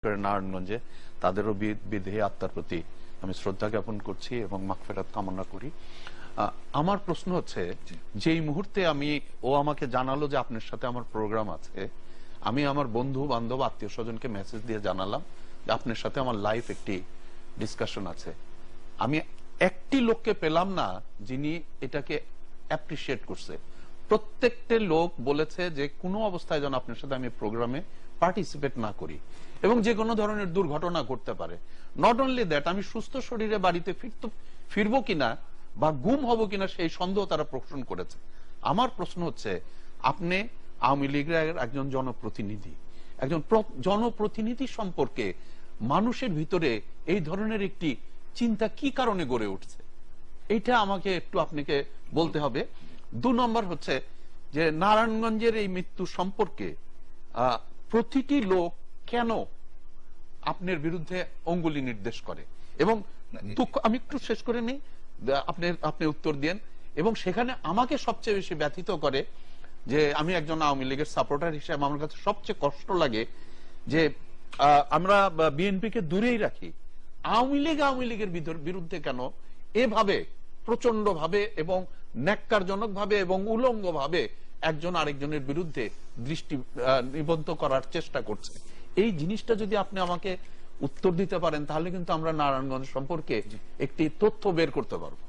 নারায়ণগঞ্জে তাদেরও বিদেহী আত্মার প্রতি আমি শ্রদ্ধা জ্ঞাপন করছি এবং মাগফিরাত কামনা করি। আমার প্রশ্ন হচ্ছে, যেই মুহূর্তে ও আমাকে জানালো যে আপনার সাথে আমার প্রোগ্রাম আছে, আমি আমার বন্ধু বান্ধব আত্মীয় স্বজনকে মেসেজ দিয়ে জানালাম যে আপনার সাথে আমার লাইভ একটি ডিসকাশন আছে। আমি একটি লোককে পেলাম না যিনি এটাকে অ্যাপ্রিসিয়েট করছে। প্রত্যেকটা লোক বলেছে যে কোনো অবস্থায় যেন আপনার সাথে আমি প্রোগ্রামে পার্টিসিপেট না করি এবং যে কোনো ধরনের দুর্ঘটনা ঘটতে পারে। নট অনলি দ্যাট, আমি সুস্থ শরীরে বাড়িতে ফিরবো কিনা বা গুম হব কিনা সেই সন্দেহ তারা পোষণ করেছে। আমার প্রশ্ন হচ্ছে, আপনি আওয়ামী লীগের একজন জনপ্রতিনিধি, একজন জনপ্রতিনিধি সম্পর্কে মানুষের ভিতরে এই ধরনের একটি চিন্তা কি কারণে গড়ে উঠছে, এইটা আমাকে একটু আপনাকে বলতে হবে। 2 নম্বর হচ্ছে যে নারায়ণগঞ্জের এই মৃত্যু সম্পর্কে প্রতিটি লোক কেন আপনার বিরুদ্ধে অঙ্গুলি নির্দেশ করে, এবং আমি একটু শেষ করে নিই, আপনি উত্তর দেন। এবং সেখানে আমাকে সবচেয়ে বেশি ব্যথিত করে যে আমি একজন আওয়ামী লীগের সাপোর্টার হিসেবে আমার কাছে সবচেয়ে কষ্ট লাগে যে আমরা বিএনপি কে দূরেই রাখি, আওয়ামী লীগের বিরুদ্ধে কেন এভাবে প্রচন্ড ভাবে এবং ন্যাক্কারজনক ভাবে এবং উলঙ্গ ভাবে একজন আরেকজনের বিরুদ্ধে দৃষ্টি নিবদ্ধ করার চেষ্টা করছে। এই জিনিসটা যদি আপনি আমাকে উত্তর দিতে পারেন তাহলে কিন্তু আমরা নারায়ণগঞ্জ সম্পর্কে একটি তথ্য বের করতে পারবো।